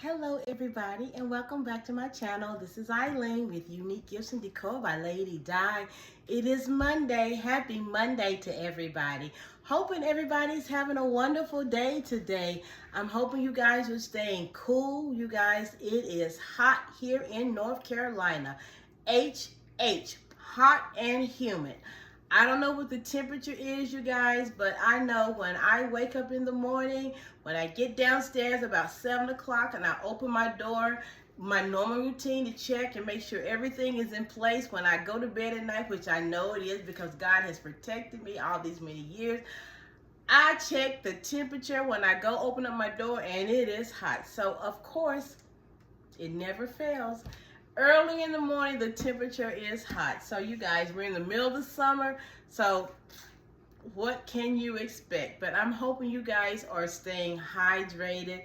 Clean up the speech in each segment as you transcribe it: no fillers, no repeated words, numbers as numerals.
Hello everybody and welcome back to my channel. This is Eileen with Unique Gifts and Decor by Lady Di. It is Monday. Happy Monday to everybody. Hoping everybody's having a wonderful day today. I'm hoping you guys are staying cool. You guys, it is hot here in North Carolina. Hot and humid. I don't know what the temperature is, you guys, but I know when I wake up in the morning, when I get downstairs about 7 o'clock and I open my door, my normal routine to check and make sure everything is in place when I go to bed at night, which I know it is because God has protected me all these many years. I check the temperature when I go open up my door and it is hot. So, of course, it never fails. Early in the morning, the temperature is hot. So you guys, we're in the middle of the summer. So what can you expect? But I'm hoping you guys are staying hydrated.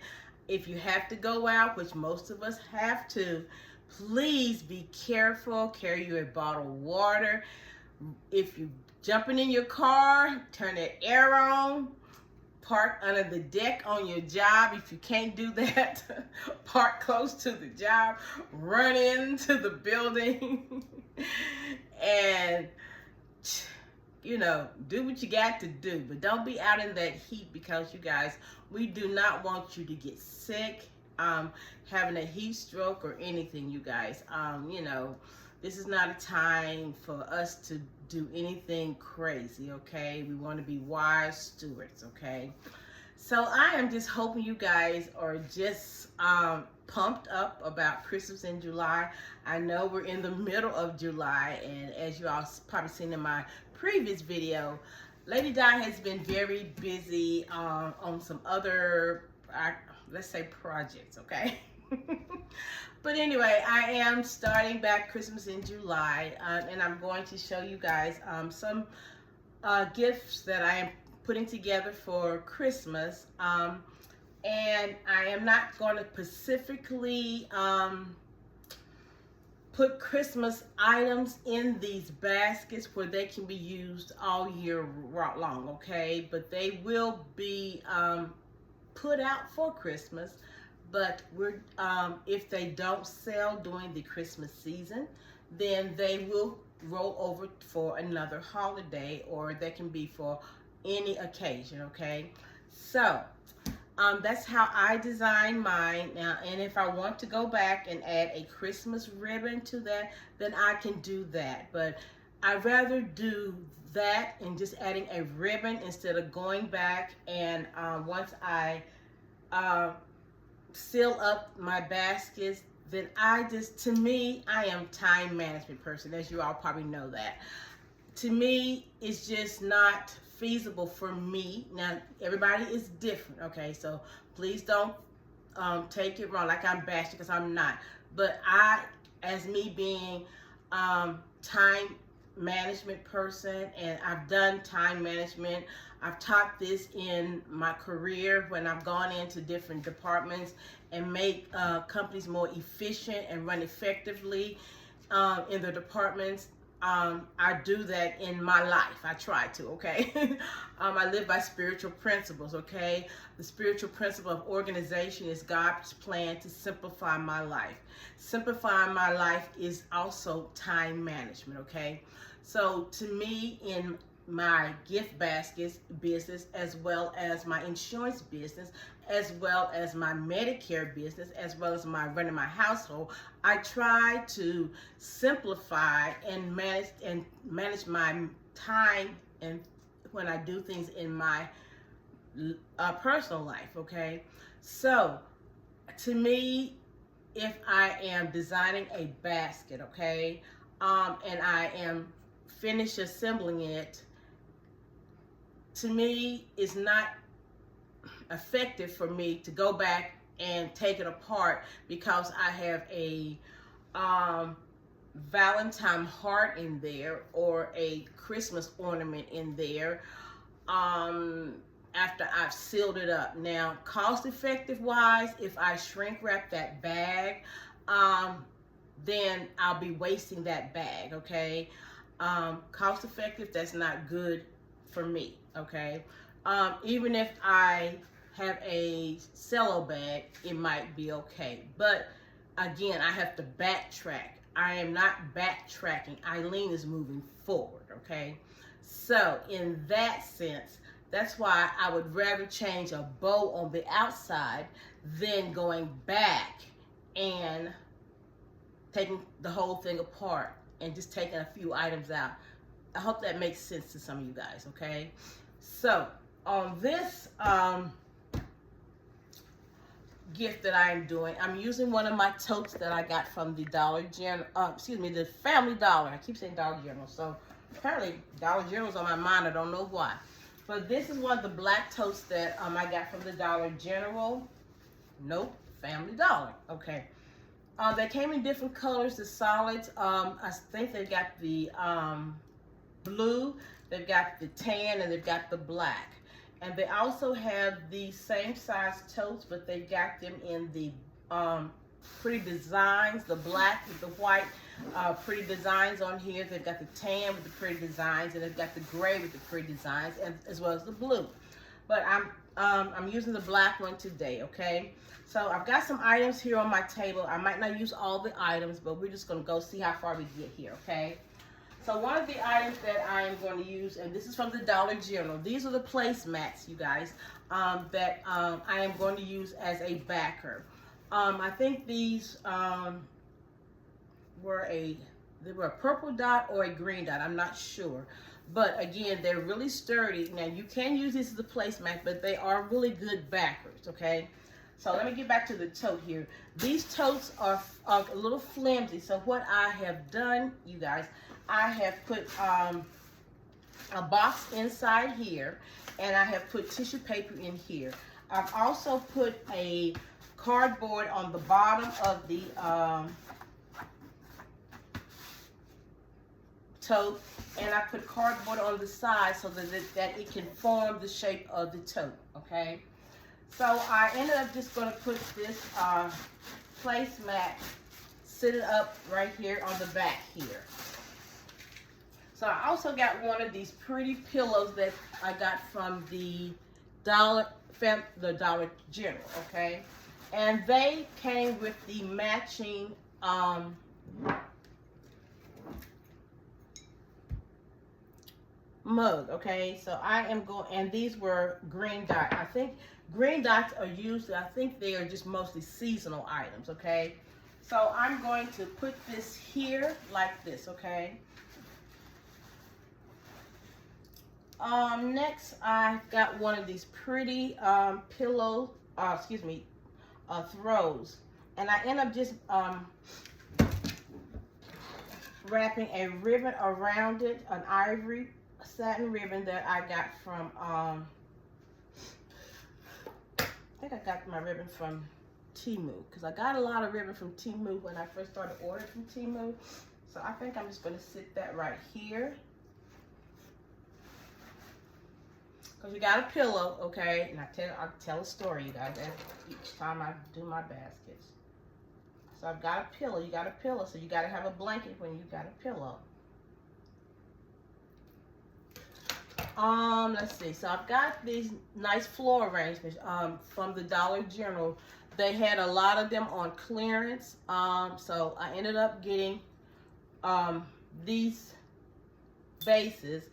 If you have to go out, which most of us have to, please be careful. Carry your bottle of water. If you're jumping in your car, turn the air on. Park under the deck on your job. If you can't do that, park close to the job, run into the building, and do what you got to do. But don't be out in that heat because you guys, we do not want you to get sick, having a heat stroke or anything, you guys. This is not a time for us to do anything crazy, okay? We want to be wise stewards, okay? So I am just hoping you guys are just pumped up about Christmas in July. I know we're in the middle of July, and as you all probably seen in my previous video, Lady Di has been very busy on some other, let's say, projects, okay? But anyway, I am starting back Christmas in July, and I'm going to show you guys some gifts that I am putting together for Christmas. And I am not going to specifically put Christmas items in these baskets where they can be used all year long, okay? But they will be put out for Christmas. But if they don't sell during the Christmas season, then they will roll over for another holiday, or they can be for any occasion, okay? So that's how I design mine now. And if I want to go back and add a Christmas ribbon to that, then I can do that. But I'd rather do that and just adding a ribbon instead of going back and once I seal up my baskets, then to me, I am time management person, as you all probably know that. To me, it's just not feasible for me. Now, everybody is different, okay? So please don't take it wrong like I'm bashing, because I'm not. But as me being time management person, and I've done time management. I've taught this in my career when I've gone into different departments and make companies more efficient and run effectively in the departments. I do that in my life. I try to, okay? I live by spiritual principles, okay? The spiritual principle of organization is God's plan to simplify my life. Simplifying my life is also time management, okay? So to me, in my gift baskets business, as well as my insurance business, as well as my Medicare business, as well as my running my household, I try to simplify and manage my time and when I do things in my personal life, okay? So to me, if I am designing a basket, okay, and I am finished assembling it, to me, it's not effective for me to go back and take it apart because I have a Valentine heart in there or a Christmas ornament in there after I've sealed it up. Now, cost effective wise, if I shrink wrap that bag, then I'll be wasting that bag, okay? Cost effective, that's not good for me, okay? Even if I have a cello bag, it might be okay. But again, I have to backtrack. I am not backtracking. Eileen is moving forward, okay? So in that sense, that's why I would rather change a bow on the outside than going back and taking the whole thing apart and just taking a few items out. I hope that makes sense to some of you guys, okay? So on this gift that I am doing, I'm using one of my totes that I got from the Dollar General, the Family Dollar. I keep saying Dollar General, so apparently Dollar General's on my mind. I don't know why. But this is one of the black totes that I got from the Dollar General. Nope, Family Dollar. Okay. They came in different colors, the solids. I think they've got the blue, they've got the tan, and they've got the black. And they also have the same size totes, but they've got them in the pretty designs, the black with the white pretty designs on here. They've got the tan with the pretty designs, and they've got the gray with the pretty designs, and as well as the blue. But I'm using the black one today, okay? So I've got some items here on my table. I might not use all the items, but we're just gonna go see how far we get here, okay? So one of the items that I am going to use, and this is from the Dollar General. These are the placemats, you guys, that I am going to use as a backer. I think these were a purple dot or a green dot. I'm not sure. But again, they're really sturdy. Now you can use this as a placemat, but they are really good backers, okay? So let me get back to the tote here. These totes are a little flimsy. So what I have done, you guys, I have put a box inside here, and I have put tissue paper in here. I've also put a cardboard on the bottom of the tote, and I put cardboard on the side so that it can form the shape of the tote, okay? So I ended up just going to put this placemat, sit it up right here on the back here. So I also got one of these pretty pillows that I got from the Dollar General, okay? And they came with the matching mug, okay? So I am going, and these were green dots. I think green dots are usually, I think they are just mostly seasonal items, okay? So I'm going to put this here like this, okay? Next, I've got one of these pretty throws, and I end up just wrapping a ribbon around it, an ivory satin ribbon that I got from, I think I got my ribbon from Temu, because I got a lot of ribbon from Temu when I first started ordering from Temu. So I think I'm just going to sit that right here. Because we got a pillow, okay? And I'll tell a story, you guys, each time I do my baskets. So I've got a pillow. You got a pillow, so you got to have a blanket when you got a pillow. Let's see. So I've got these nice floor arrangements from the Dollar General. They had a lot of them on clearance. So I ended up getting these vases.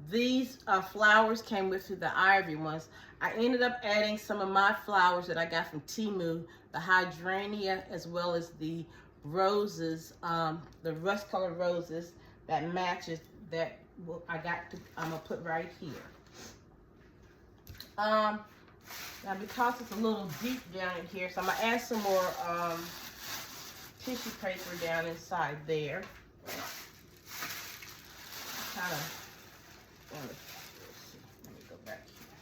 These flowers came with the ivory ones. I ended up adding some of my flowers that I got from Temu, the hydrangea, as well as the roses, the rust colored roses that matches that I'm gonna put right here. Now because it's a little deep down in here, so I'm gonna add some more tissue paper down inside there. Kind of. Let me go back here.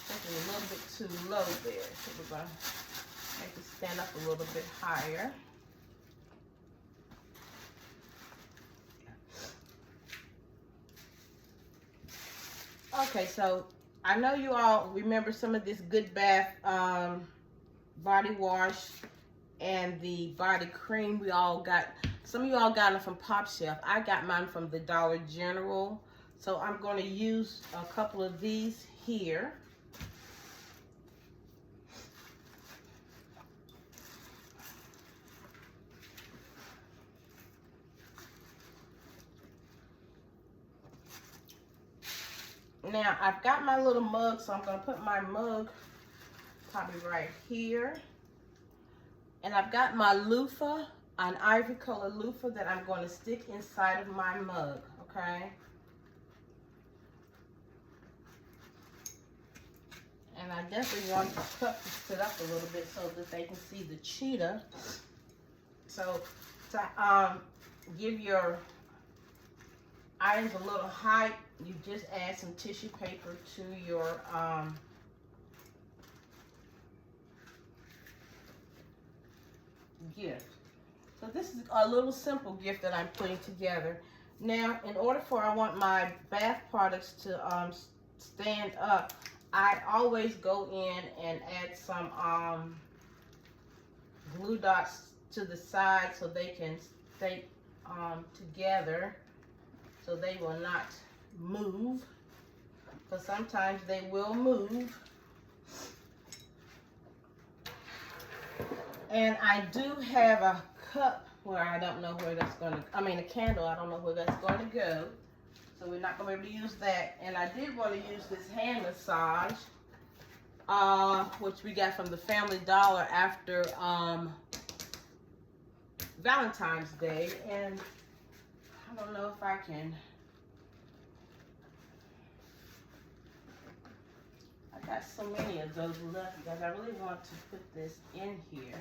I think it's a little bit too low there, so we're going to make it stand up a little bit higher. Okay, so I know you all remember some of this Good Bath body wash and the body cream we all got. Some of you all got them from Pop Shelf. I got mine from the Dollar General. So I'm going to use a couple of these here. Now, I've got my little mug, so I'm going to put my mug probably right here. And I've got my loofah, an ivory color loofah that I'm going to stick inside of my mug, okay? And I definitely want the cup to sit up a little bit so that they can see the cheetah. So to give your items a little height, you just add some tissue paper to your gift. So this is a little simple gift that I'm putting together. Now, in order for I want my bath products to stand up, I always go in and add some glue dots to the side so they can stay together, so they will not move, because sometimes they will move. And I do have a cup where I don't know where that's going to, I mean a candle, I don't know where that's going to go. So we're not going to be able to use that. And I did want to use this hand massage, which we got from the Family Dollar after Valentine's Day. And I don't know if I can. I got so many of those left because I really want to put this in here.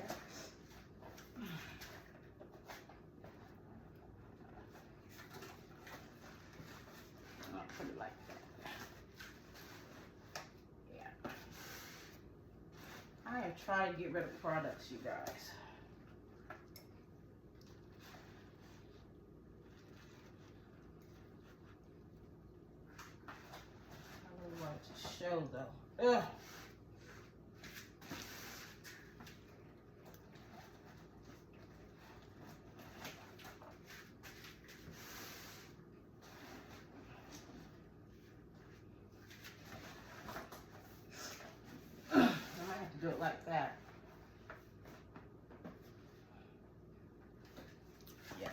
I'll put it like that. Yeah. I am trying to get rid of products, you guys. I really wanted to show though. Ugh. Do it like that. Yeah.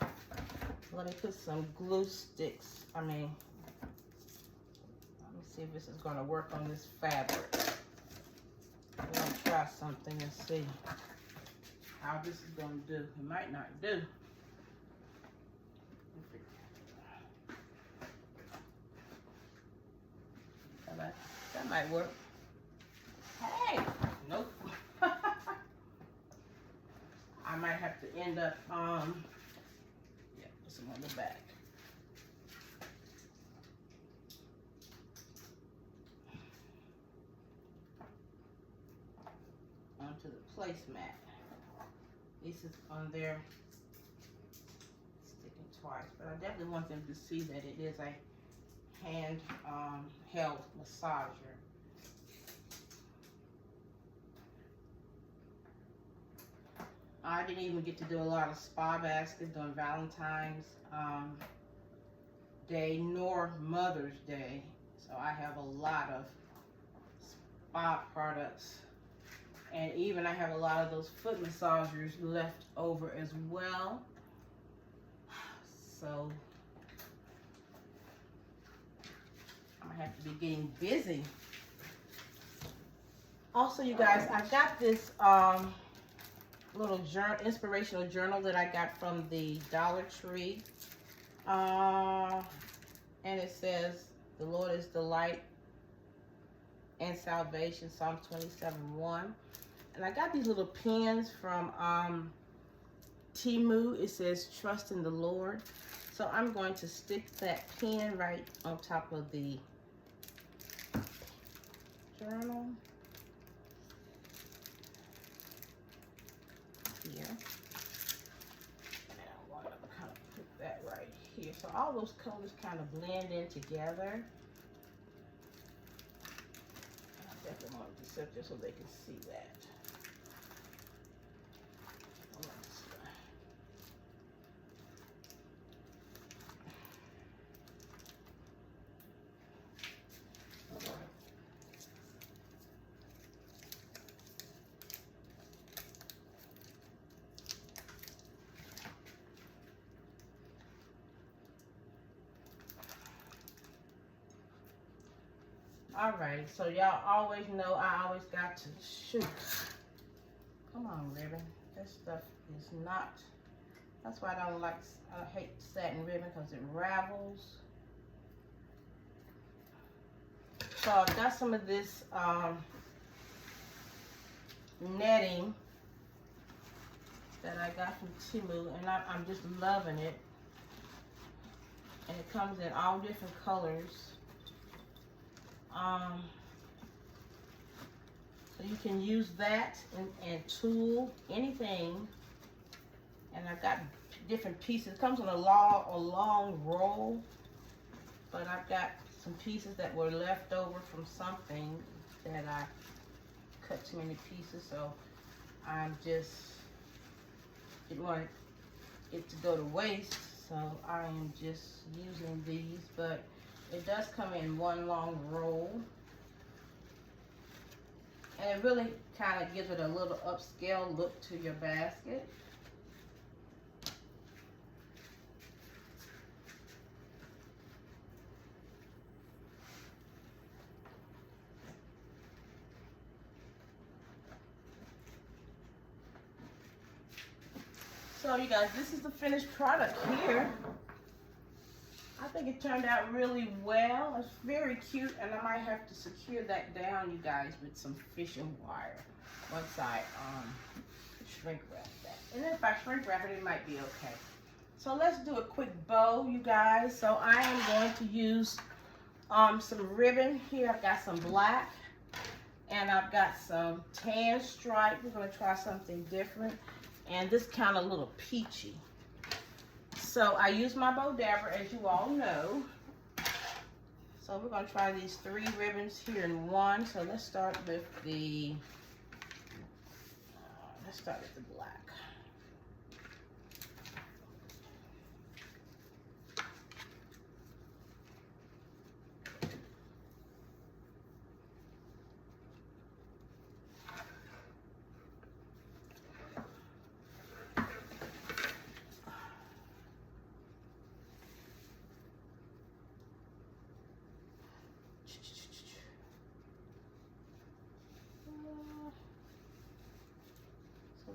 Let me put some glue sticks. Let me see if this is going to work on this fabric. I'm going to try something and see how this is going to do. It might not do. That might work. Hey! Nope. I might have to end up, yeah, put some on the back. Onto the placemat. This is on there sticking twice, but I definitely want them to see that it is a hand held massager. I didn't even get to do a lot of spa baskets on Valentine's Day nor Mother's Day. So I have a lot of spa products. And even I have a lot of those foot massagers left over as well. So I'm gonna have to be getting busy. Also, you guys, I've got this little journal, inspirational journal that I got from the Dollar Tree. And it says, the Lord is the light and salvation, Psalm 27:1. And I got these little pens from Timu. It says, trust in the Lord. So I'm going to stick that pen right on top of the journal. Here. And I want to kind of put that right here. So all those colors kind of blend in together. I definitely want to set this so they can see that. Alright, so y'all always know I always got to shoot. Come on, ribbon. This stuff is not, that's why I don't like, I hate satin ribbon because it ravels. So I've got some of this netting that I got from Timu, and I'm just loving it. And it comes in all different colors. So you can use that and tulle anything. And I've got different pieces. It comes in a long roll, but I've got some pieces that were left over from something that I cut too many pieces, so I'm just didn't want it to go to waste, so I am just using these. But it does come in one long roll, and it really kind of gives it a little upscale look to your basket. So you guys, this is the finished product here. I think it turned out really well. It's very cute, and I might have to secure that down, you guys, with some fishing wire once I shrink wrap that. And then if I shrink wrap it, it might be okay. So let's do a quick bow, you guys. So I am going to use some ribbon here. I've got some black, and I've got some tan stripe. We're going to try something different. And this kind of little peachy. So I use my bow dabber, as you all know. So we're going to try these 3 ribbons here in one. So let's start with the black.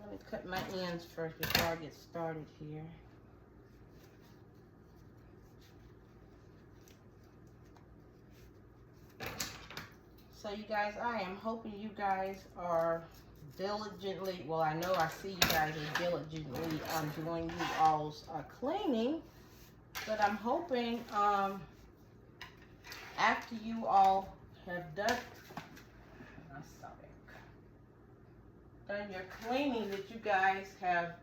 Let me cut my ends first before I get started here. So you guys, I am hoping you guys are diligently, well, I know I see you guys are diligently doing you all's cleaning, but I'm hoping after you all have done your cleaning, that you guys have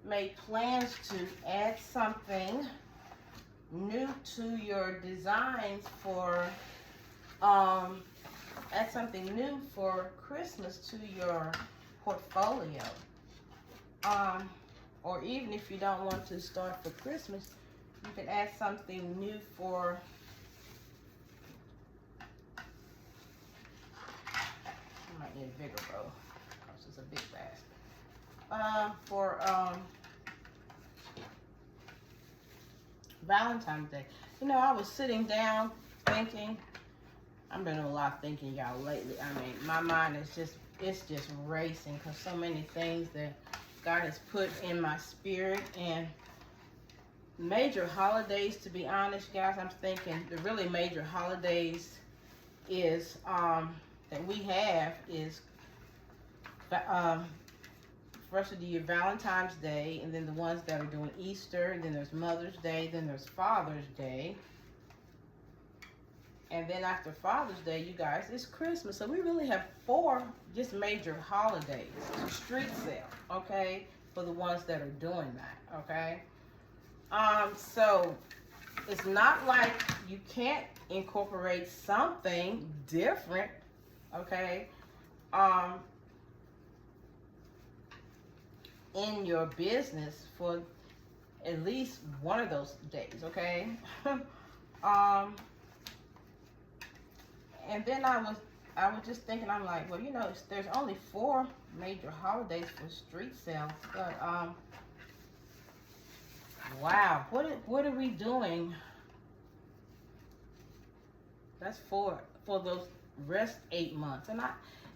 made plans to add something new to your designs for add something new for Christmas to your portfolio, or even if you don't want to start for Christmas, you can add something new for need a bigger bow because it's a big basket. For Valentine's Day. You know, I was sitting down thinking, I'm doing a lot of thinking, y'all, lately. I mean, my mind is it's just racing because so many things that God has put in my spirit. And major holidays, to be honest, guys, I'm thinking the really major holidays is that we have is first of the year, Valentine's Day, and then the ones that are doing Easter, and then there's Mother's Day, then there's Father's Day, and then after Father's Day, you guys, it's Christmas. So we really have 4 just major holidays. Street sale, okay, for the ones that are doing that, okay. So it's not like you can't incorporate something different, okay, in your business for at least one of those days, okay. And then I was just thinking, I'm like, well, you know, there's only 4 major holidays for street sales, but wow, what are we doing That's for those rest 8 months. And I,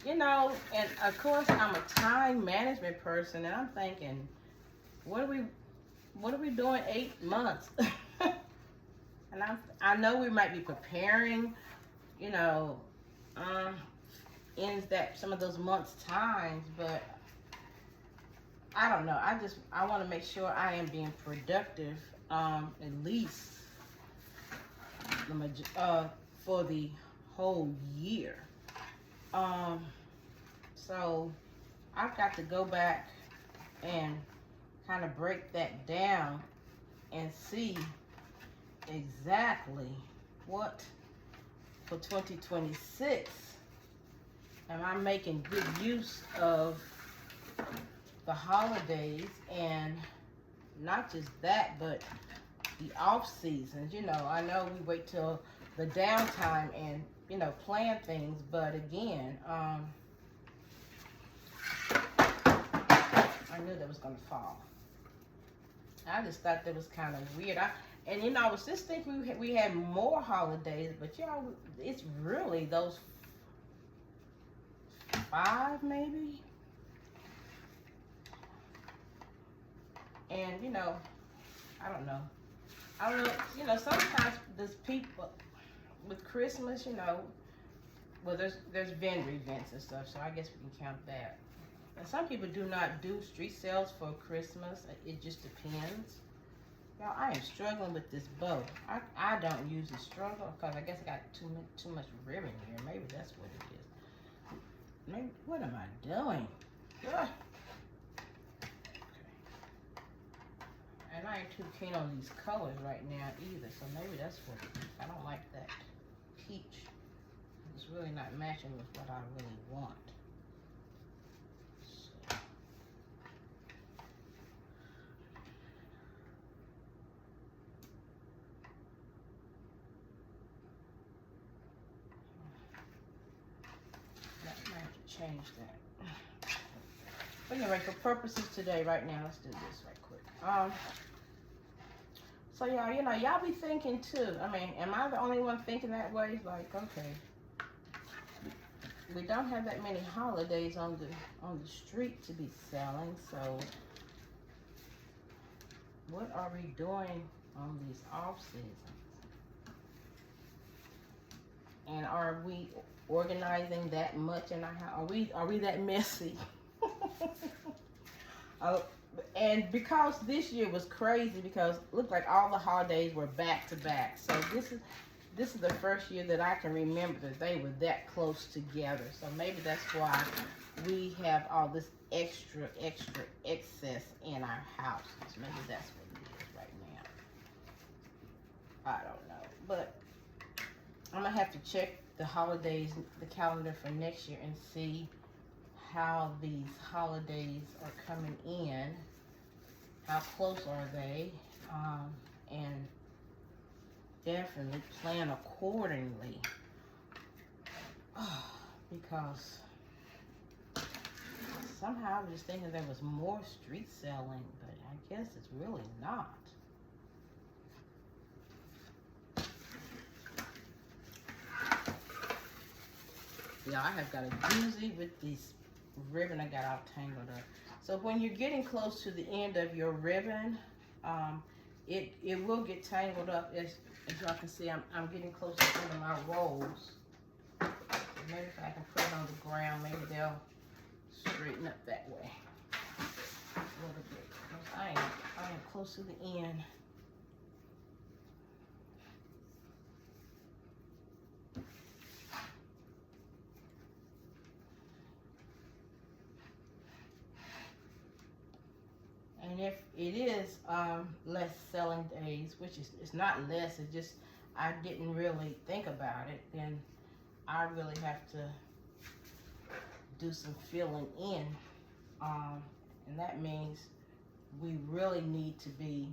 and of course I'm a time management person, and I'm thinking, what are we doing 8 months? And I know we might be preparing, you know, in that some of those months times, but I don't know. I want to make sure I am being productive, at least for the whole year. So I've got to go back and kind of break that down and see exactly what for 2026 am I making good use of the holidays, and not just that, but the off seasons. I know we wait till the downtime and plan things, but again, I knew that was gonna fall. I just thought that was kind of weird. I was just thinking we had more holidays, but it's really those 5 maybe. And I don't know. Sometimes there's people with Christmas, well, there's vendor events and stuff, so I guess we can count that. And some people do not do street sales for Christmas. It just depends. Y'all, I am struggling with this bow. I don't usually struggle because I guess I got too much ribbon here. Maybe that's what it is. Maybe, what am I doing? Ugh. And I ain't too keen on these colors right now either, so maybe that's what it is. I don't like that peach. It's really not matching with what I really want. So. I might have to change that. But anyway, for purposes today, right now, let's do this right quick. So y'all be thinking too. I mean, am I the only one thinking that way? Like, okay, we don't have that many holidays on the street to be selling. So, what are we doing on these off seasons? And are we organizing that much in our house? Are we that messy? And because this year was crazy, because it looked like all the holidays were back to back. So this is the first year that I can remember that they were that close together. So maybe that's why we have all this extra excess in our houses. Maybe that's what it is right now. I don't know, but I'm gonna have to check the holidays, the calendar for next year, and see how these holidays are coming in, how close are they, and definitely plan accordingly. Because somehow I was just thinking there was more street selling, but I guess it's really not. Yeah, I have got a doozy with these ribbon I got all tangled up. So when you're getting close to the end of your ribbon, it will get tangled up. As y'all can see, I'm getting close to the end of my rolls. Maybe if I can put it on the ground, maybe they'll straighten up that way a little bit. I am close to the end. And if it is less selling days, which is it's not less, it's just I didn't really think about it, then I really have to do some filling in. And that means we really need to be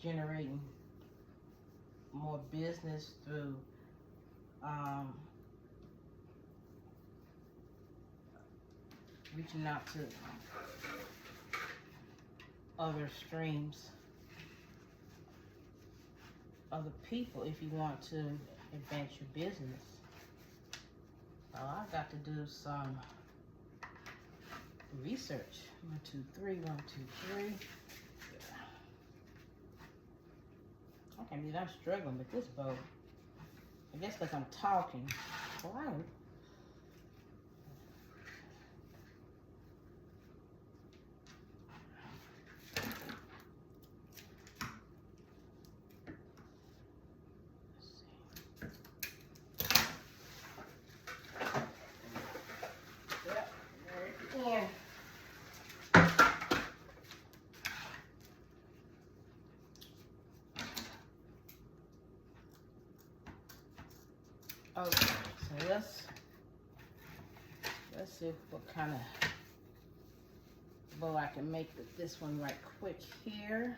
generating more business through reaching out to other streams other people if you want to advance your business. So I got to do some research. 1, 2, 3, 1, 2, 3. Yeah. I can't believe I'm struggling with this bow. I guess because I'm talking. Wow. Okay, so let's see what kind of bow I can make with this one right quick here.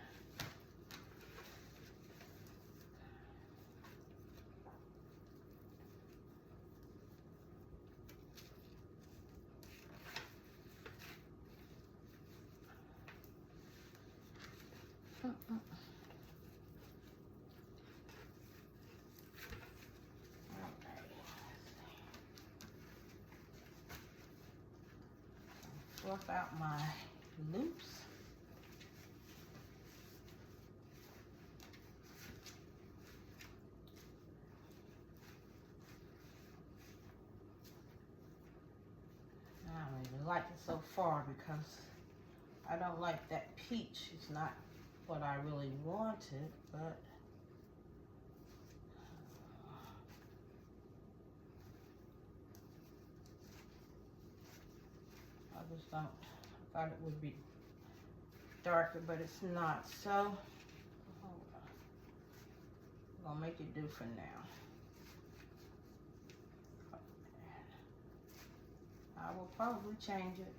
Fluff out my loops. I don't even like it so far because I don't like that peach. It's not what I really wanted, but I just don't. I thought it would be darker, but it's not. So hold on. I'm gonna make it do for now. I will probably change it.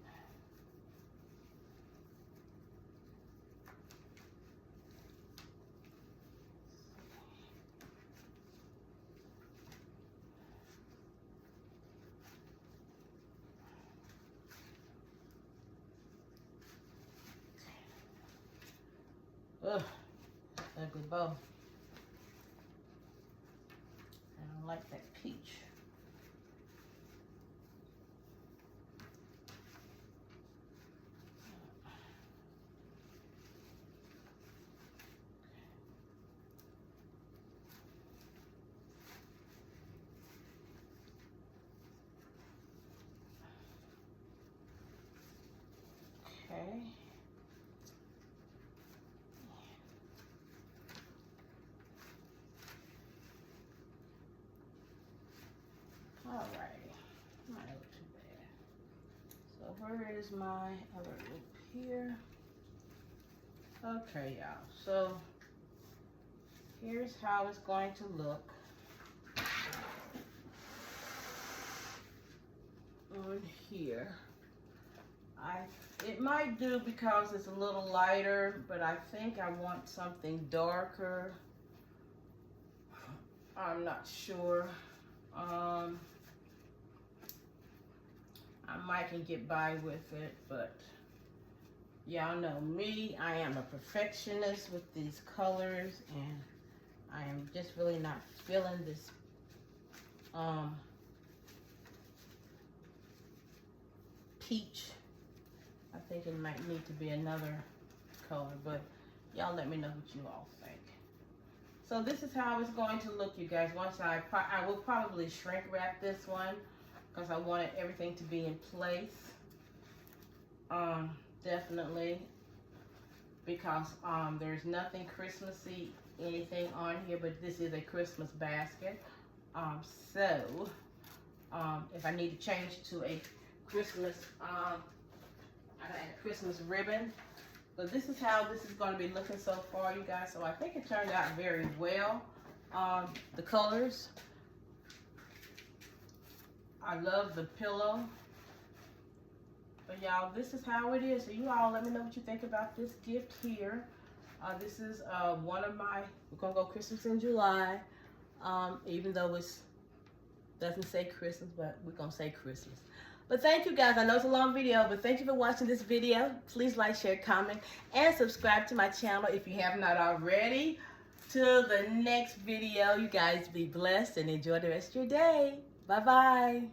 Ugh, ugly bow. I don't like that peach. Okay. Alrighty, not look too bad. So where is my other loop here? Okay, y'all. So here's how it's going to look on here. It might do because it's a little lighter, but I think I want something darker. I'm not sure. I might can get by with it, but y'all know me. I am a perfectionist with these colors, and I am just really not feeling this peach. I think it might need to be another color, but y'all let me know what you all think. So this is how it's going to look, you guys. Once I will probably shrink wrap this one because I wanted everything to be in place. Definitely, because there's nothing Christmassy, anything on here, but this is a Christmas basket. So if I need to change to a Christmas, I got a Christmas ribbon. But this is how this is going to be looking so far, you guys. So I think it turned out very well. The colors. I love the pillow. But y'all, this is how it is. So you all let me know what you think about this gift here. This is one of my, we're going to go Christmas in July. Even though it doesn't say Christmas, but we're going to say Christmas. But thank you guys. I know it's a long video, but thank you for watching this video. Please like, share, comment, and subscribe to my channel if you have not already. Till the next video, you guys be blessed and enjoy the rest of your day. Bye-bye.